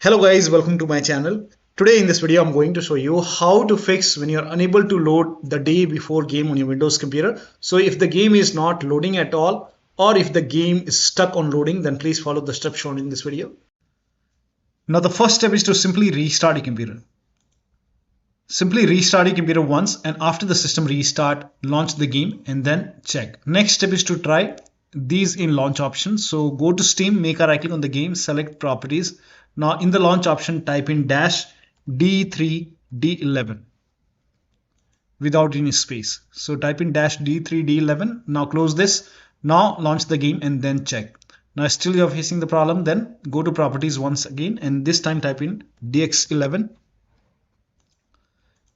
Hello guys, welcome to my channel. Today in this video I'm going to show you how to fix when you're unable to load the day before game on your Windows computer. So if the game is not loading at all, or if the game is stuck on loading, then please follow the steps shown in this video. Now the first step is to simply restart your computer. Simply restart your computer once, and after the system restart, launch the game and then check. Next step is to try these in launch options. So go to Steam, make a right click on the game, select properties. Now in the launch option, type in -D3 D11 without any space. So type in -D3 D11. Now close this. Now launch the game and then check. Now still you're facing the problem, then go to properties once again, and this time type in DX11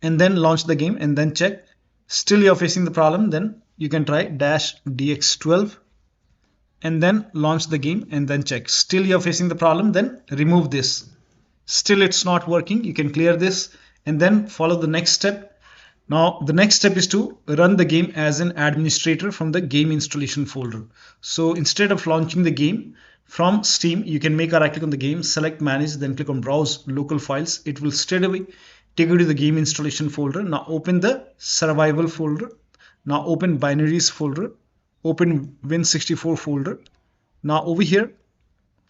and then launch the game and then check. Still you're facing the problem, then you can try -DX12 and then launch the game and then check. Still you're facing the problem, then remove this. Still it's not working, you can clear this and then follow the next step. Now the next step is to run the game as an administrator from the game installation folder. So instead of launching the game from Steam, you can make a right click on the game, select manage, then click on browse local files. It will straight away take you to the game installation folder. Now open the survival folder. Now open binaries folder. Open Win64 folder. Now over here,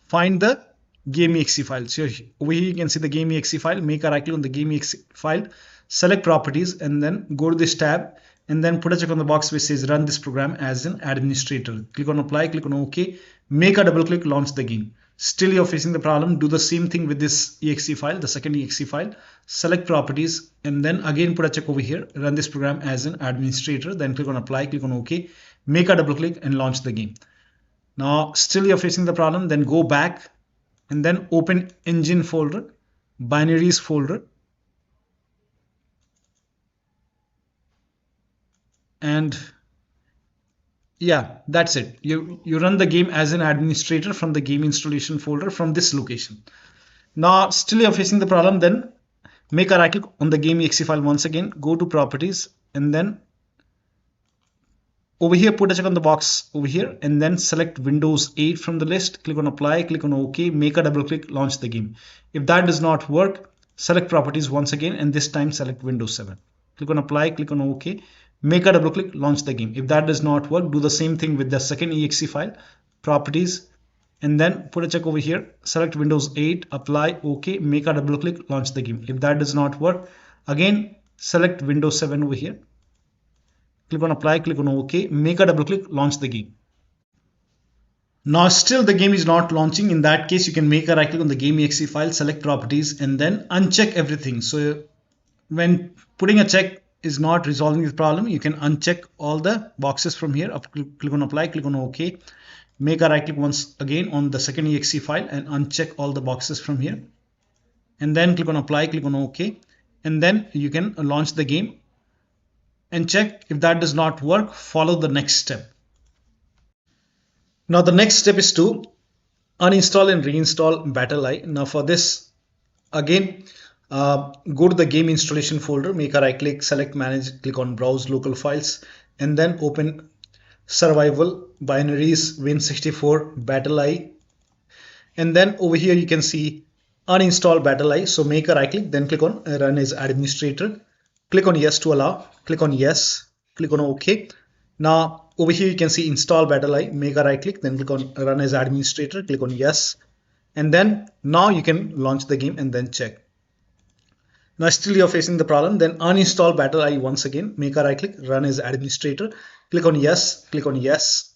find the game.exe file. So over here you can see the game.exe file. Make a right click on the game.exe file, select properties, and then go to this tab and then put a check on the box which says run this program as an administrator. Click on apply, click on OK, make a double click, launch the game. Still you're facing the problem, do the same thing with this exe file, the second exe file, select properties, and then again put a check over here, run this program as an administrator, then click on apply, click on OK, make a double click and launch the game. Now still you're facing the problem, then go back and then open engine folder, binaries folder, and yeah, that's it. You run the game as an administrator from the game installation folder from this location. Now still you're facing the problem, then make a right click on the game.exe file once again, go to properties, and then over here put a check on the box over here and then select Windows 8 from the list, click on apply, click on OK, make a double click, launch the game. If that does not work, select properties once again and this time select Windows 7. Click on apply, click on OK, make a double click, launch the game. If that does not work, do the same thing with the second exe file, properties, and then put a check over here, select Windows 8, apply, OK, make a double click, launch the game. If that does not work, again select Windows 7 over here, click on apply, click on OK, make a double click, launch the game. Now still the game is not launching. In that case, you can make a right click on the game.exe file, select properties, and then uncheck everything. So when putting a check is not resolving the problem, you can uncheck all the boxes from here. Click on apply, click on OK, make a right click once again on the second exe file and uncheck all the boxes from here, and then click on apply, click on OK, and then you can launch the game and check. If that does not work, follow the next step. Now the next step is to uninstall and reinstall BattlEye. Now for this, again go to the game installation folder, make a right click, select manage, click on browse local files, and then open survival, binaries, Win64, BattlEye, and then over here you can see uninstall BattlEye. So make a right click, then click on run as administrator, click on yes to allow, click on yes, click on OK. Now over here you can see install BattlEye, make a right click, then click on run as administrator, click on yes, and then now you can launch the game and then check. Now still you're facing the problem, then uninstall BattlEye once again, make a right click, run as administrator, click on yes,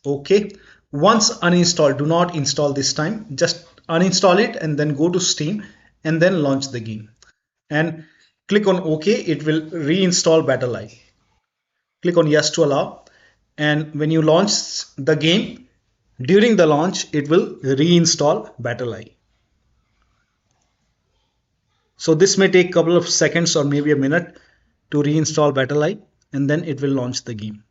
OK. Once uninstalled, do not install this time, just uninstall it and then go to Steam and then launch the game and click on OK. It will reinstall BattlEye. Click on yes to allow, and when you launch the game, during the launch it will reinstall BattlEye. So this may take a couple of seconds or maybe a minute to reinstall BattlEye, and then it will launch the game.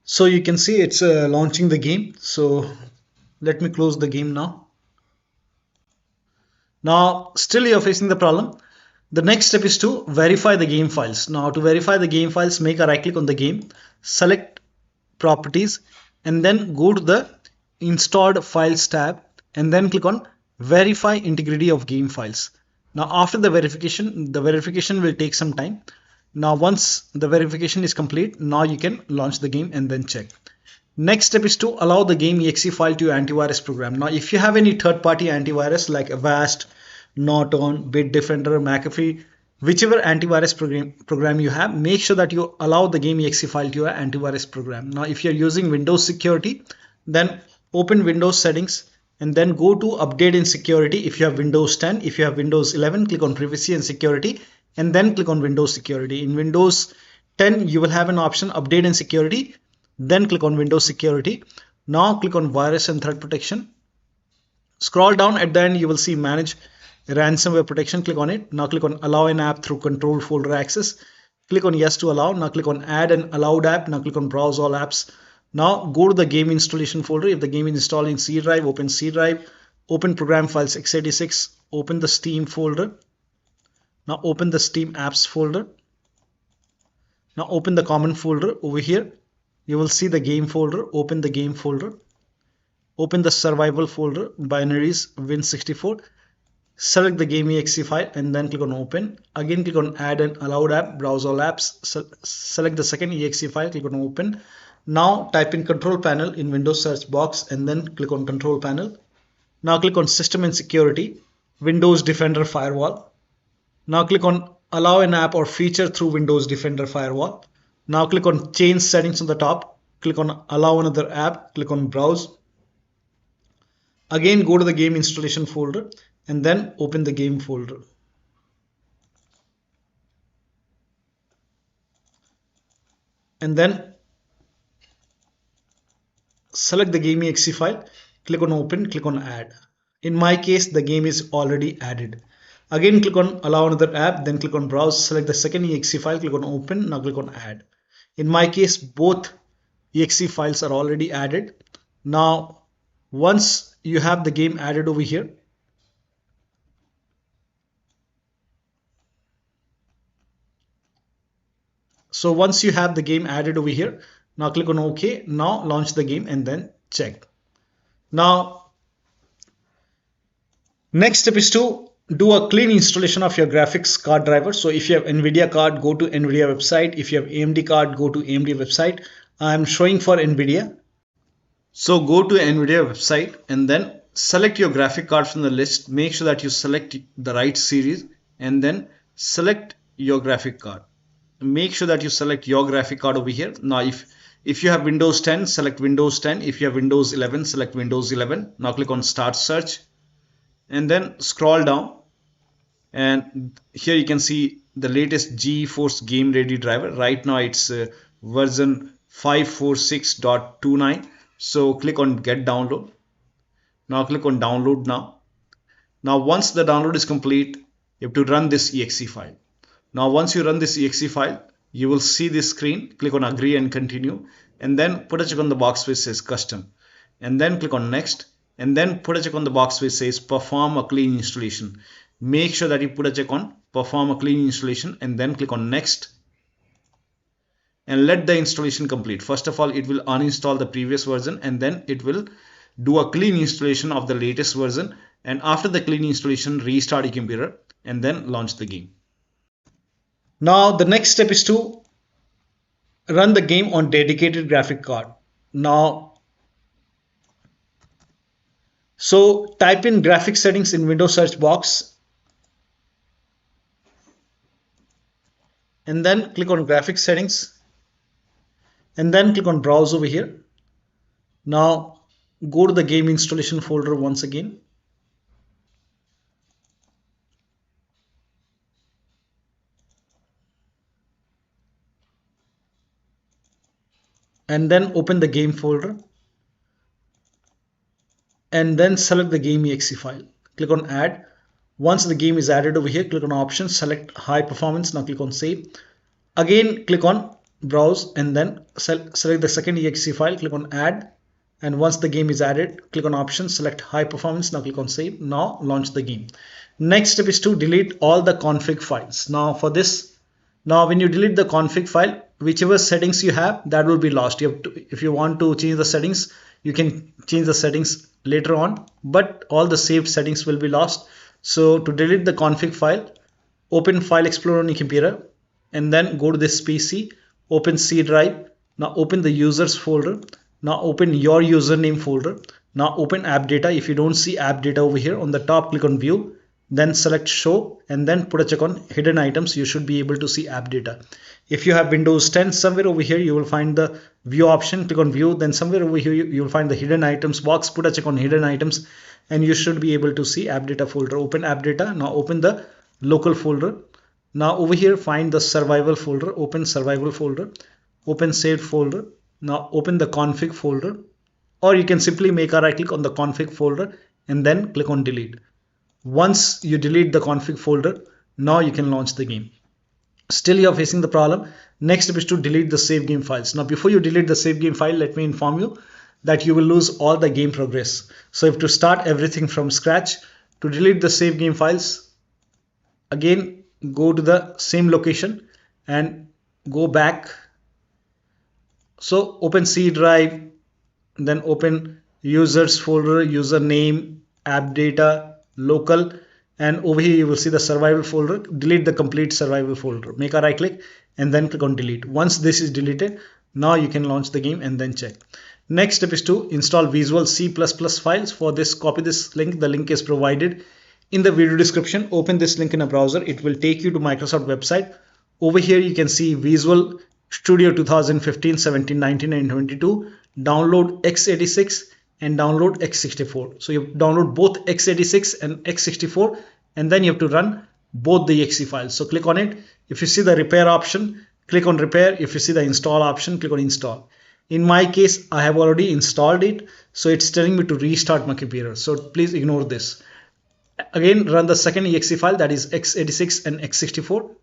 So you can see it's launching the game. So let me close the game now. Now still you're facing the problem. The next step is to verify the game files. Now to verify the game files, make a right click on the game, select properties, and then go to the installed files tab and then click on verify integrity of game files. Now after the verification will take some time. Now once the verification is complete, now you can launch the game and then check. Next step is to allow the game exe file to your antivirus program. Now if you have any third-party antivirus like Avast, Norton, Bitdefender, McAfee, whichever antivirus program you have, make sure that you allow the game exe file to your antivirus program. Now if you're using Windows security, then open Windows settings and then go to update in security. If you have Windows 10, if you have Windows 11, click on privacy and security and then click on Windows security. In Windows 10 you will have an option update in security, then click on Windows security. Now click on virus and threat protection. Scroll down, at the end you will see manage ransomware protection. Click on it. Now click on allow an app through control folder access. Click on yes to allow. Now click on add an allowed app. Now click on browse all apps. Now go to the game installation folder. If the game is installed in C drive, open C drive, open program files x86, open the Steam folder. Now open the Steam apps folder. Now open the common folder. Over here you will see the game folder. Open the game folder. Open the survival folder, binaries, Win64. Select the game exe file and then click on open. Again click on add an allowed app, browse all apps. Select the second exe file, click on open. Now type in control panel in Windows search box and then click on control panel. Now click on system and security, Windows Defender Firewall. Now click on allow an app or feature through Windows Defender Firewall. Now click on change settings on the top. Click on allow another app, click on browse. Again go to the game installation folder and then open the game folder. And then select the game exe file, click on open, click on add. In my case, the game is already added. Again, click on allow another app, then click on browse, select the second exe file, click on open, now click on add. In my case, both exe files are already added. Now, once you have the game added over here, so once you have the game added over here, now click on OK. Now launch the game and then check. Now, next step is to do a clean installation of your graphics card driver. So if you have NVIDIA card, go to NVIDIA website. If you have AMD card, go to AMD website. I'm showing for NVIDIA. So go to NVIDIA website and then select your graphic card from the list. Make sure that you select the right series and then select your graphic card. Make sure that you select your graphic card over here. Now if you have Windows 10, select Windows 10. If you have Windows 11, select Windows 11. Now click on start search and then scroll down, and here you can see the latest GeForce Game Ready driver. Right now it's version 546.29. so click on get download. Now click on download now. Now once the download is complete, you have to run this exe file. Now once you run this exe file, you will see this screen. Click on agree and continue, and then put a check on the box which says custom, and then click on next, and then put a check on the box which says perform a clean installation. Make sure that you put a check on perform a clean installation and then click on next and let the installation complete. First of all, it will uninstall the previous version and then it will do a clean installation of the latest version, and after the clean installation, restart your computer and then launch the game. Now the next step is to run the game on dedicated graphic card. Now, so type in graphic settings in Windows search box and then click on graphic settings and then click on browse over here. Now go to the game installation folder once again. And then open the game folder and then select the game exe file. Click on add. Once the game is added over here, click on options, select high performance. Now click on save. Again, click on browse and then select the second exe file, click on add. And once the game is added, click on options, select high performance. Now click on save. Now launch the game. Next step is to delete all the config files. Now for this, now when you delete the config file, whichever settings you have, that will be lost. You have to, if you want to change the settings, you can change the settings later on, but all the saved settings will be lost. So to delete the config file, open File Explorer on your computer and then go to this PC, open C drive. Now open the users folder. Now open your username folder. Now open app data. If you don't see app data over here, on the top click on view, then select show and then put a check on hidden items. You should be able to see app data. If you have Windows 10, somewhere over here you will find the view option. Click on view, then somewhere over here you will find the hidden items box. Put a check on hidden items and you should be able to see app data folder. Open app data. Now open the local folder. Now over here find the survival folder. Open survival folder, open saved folder. Now open the config folder, or you can simply make a right click on the config folder and then click on delete. Once you delete the config folder, now you can launch the game. Still you're facing the problem. Next step is to delete the save game files. Now before you delete the save game file, let me inform you that you will lose all the game progress. So if to start everything from scratch, to delete the save game files, again go to the same location and go back. So open C drive, then open users folder, username, app data, local, and over here you will see the survival folder. Delete the complete survival folder. Make a right click and then click on delete. Once this is deleted, now you can launch the game and then check. Next step is to install Visual C++ files. For this, copy this link. The link is provided in the video description. Open this link in a browser. It will take you to Microsoft website. Over here you can see Visual Studio 2015, 17, 19 and 22. Download x86 and download x64. So you download both x86 and x64 and then you have to run both the exe files. So click on it. If you see the repair option, click on repair. If you see the install option, click on install. In my case, I have already installed it, so it's telling me to restart my computer. So please ignore this. Again, run the second exe file, that is x86 and x64.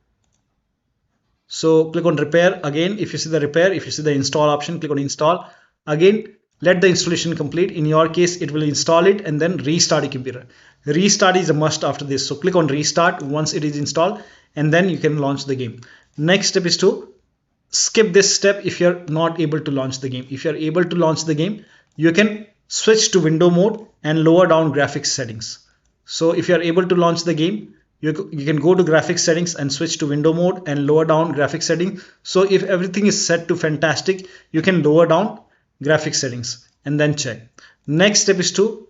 So click on repair. Again, if you see the repair, if you see the install option, click on install. Again, let the installation complete. In your case, it will install it and then restart your computer. Restart is a must after this. So click on restart once it is installed and then you can launch the game. Next step is to skip this step if you're not able to launch the game. If you're able to launch the game, you can switch to window mode and lower down graphics settings. So if you're able to launch the game, you can go to graphics settings and switch to window mode and lower down graphics settings. So if everything is set to fantastic, you can lower down graphics settings and then check. Next step is to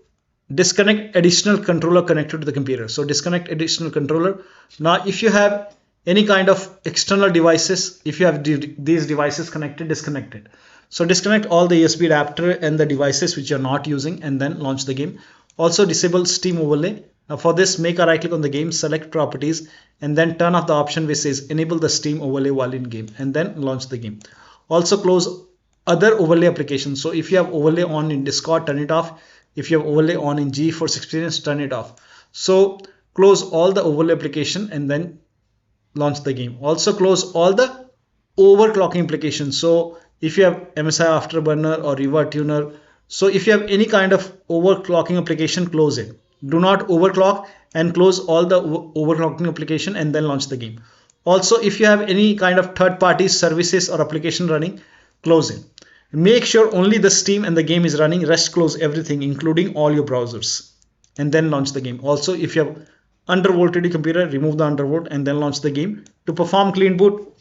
disconnect additional controller connected to the computer. So disconnect additional controller. Now if you have any kind of external devices, if you have these devices connected, disconnect it. So disconnect all the USB adapter and the devices which you're not using and then launch the game. Also disable Steam overlay. Now for this, make a right click on the game, select properties and then turn off the option which says enable the Steam overlay while in game and then launch the game. Also close other overlay applications. So if you have overlay on in Discord, turn it off. If you have overlay on in GeForce Experience, turn it off. So close all the overlay application and then launch the game. Also close all the overclocking applications. So if you have MSI Afterburner or Riva Tuner, so if you have any kind of overclocking application, close it. Do not overclock and close all the overclocking application and then launch the game. Also, if you have any kind of third-party services or application running, close it. Make sure only the Steam and the game is running. Rest close everything, including all your browsers, and then launch the game. Also, if you have undervolted computer, remove the undervolt and then launch the game. To perform clean boot,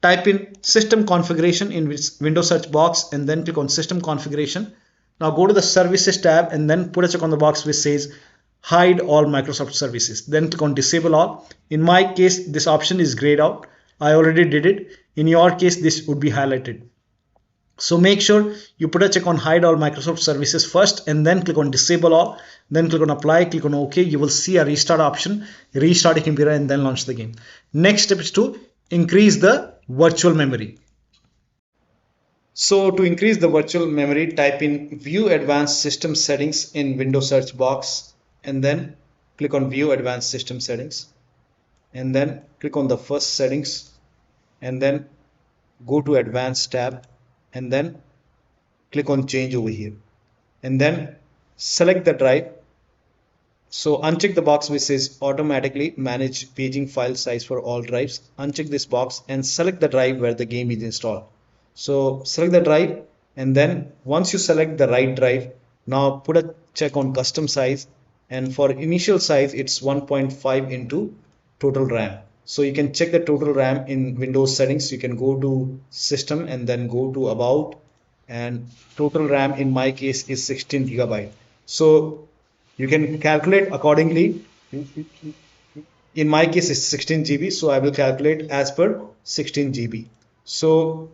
type in system configuration in Windows search box and then click on system configuration. Now go to the services tab and then put a check on the box which says hide all Microsoft services. Then click on disable all. In my case, this option is grayed out. I already did it. In your case, this would be highlighted. So make sure you put a check on hide all Microsoft services first and then click on disable all. Then click on apply, click on OK. You will see a restart option. Restart your computer and then launch the game. Next step is to increase the virtual memory. So to increase the virtual memory, type in View Advanced System Settings in Windows search box and then click on View Advanced System Settings and then click on the first settings and then go to Advanced tab and then click on change over here and then select the drive. So uncheck the box which says automatically manage paging file size for all drives. Uncheck this box and select the drive where the game is installed. So select the drive and then once you select the right drive, Now put a check on custom size, and for initial size it's 1.5 into total RAM. So you can check the total RAM in Windows settings. You can go to system and then go to about, and total RAM in my case is 16 gigabyte. So you can calculate accordingly. In my case it's 16 GB, so I will calculate as per 16 GB. So,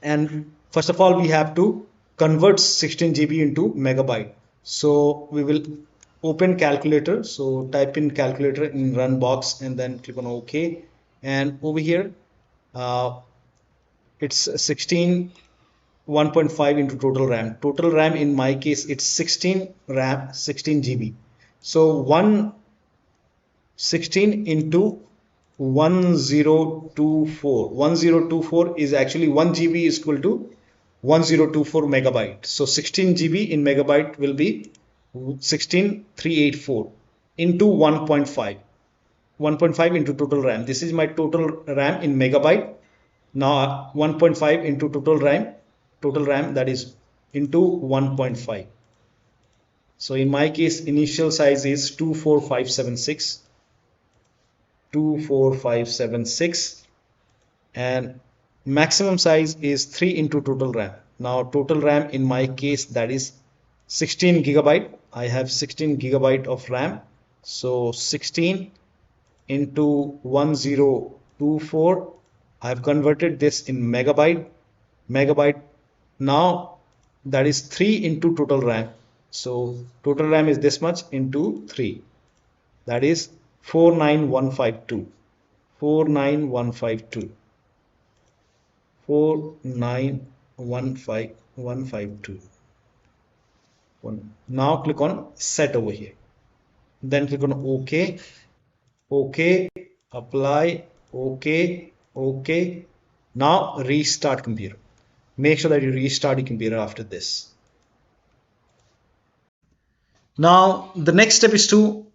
and first of all we have to convert 16 GB into megabyte. So we will open calculator. So type in calculator in run box and then click on OK, and over here it's 16 1.5 into total RAM. Total RAM in my case it's 16 RAM 16 GB. So 116 into 1024 is actually 1 GB is equal to 1024 megabyte. So 16 GB in megabyte will be 16384 into 1.5 into total RAM. This is my total RAM in megabyte. Now 1.5 into total RAM, that is into 1.5. So in my case initial size is 24576 and maximum size is 3 into total RAM. Now total RAM in my case, that is 16 gigabyte. I have 16 gigabyte of RAM. So 16 into 1024, I have converted this in megabyte. Now that is 3 into total RAM. So total RAM is this much into 3, that is 49152. 4915152. Now click on set over here, then click on OK, apply, OK. Now restart computer. Make sure that you restart your computer after this. Now the next step is to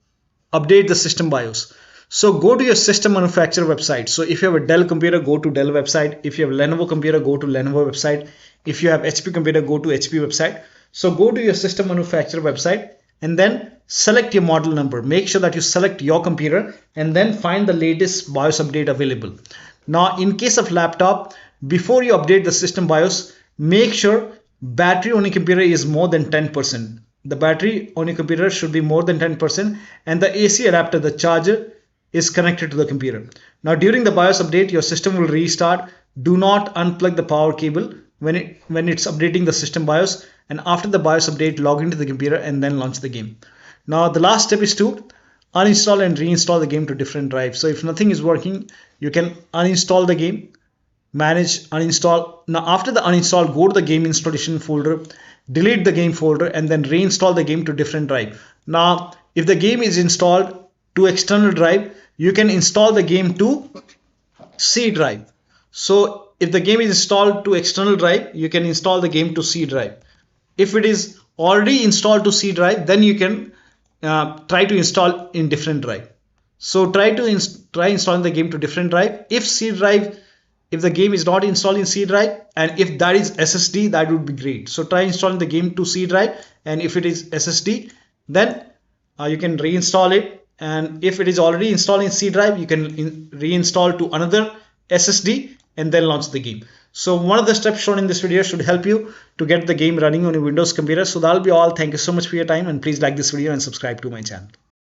update the system BIOS. So go to your system manufacturer website. So if you have a Dell computer, go to Dell website. If you have a Lenovo computer, go to Lenovo website. If you have HP computer, go to HP website. So go to your system manufacturer website and then select your model number. Make sure that you select your computer and then find the latest BIOS update available. Now in case of laptop, before you update the system BIOS, make sure battery on your computer is more than 10%. The battery on your computer should be more than 10% and the AC adapter, the charger, is connected to the computer. Now during the BIOS update, your system will restart. Do not unplug the power cable when it's updating the system BIOS, and after the BIOS update, log into the computer and then launch the game. Now the last step is to uninstall and reinstall the game to different drives. So if nothing is working, you can uninstall the game, manage uninstall. Now after the uninstall, go to the game installation folder, delete the game folder and then reinstall the game to different drive. Now if the game is installed to external drive, you can install the game to C drive. So if the game is installed to external drive, you can install the game to C drive. If it is already installed to C drive, then you can try to install in different drive. So try installing the game to different drive. If the game is not installed in C drive, and if that is SSD, that would be great. So try installing the game to C drive, and if it is SSD, then you can reinstall it. And if it is already installed in C drive, you can reinstall to another SSD and then launch the game. So one of the steps shown in this video should help you to get the game running on your Windows computer. So that'll be all. Thank you so much for your time, and please like this video and subscribe to my channel.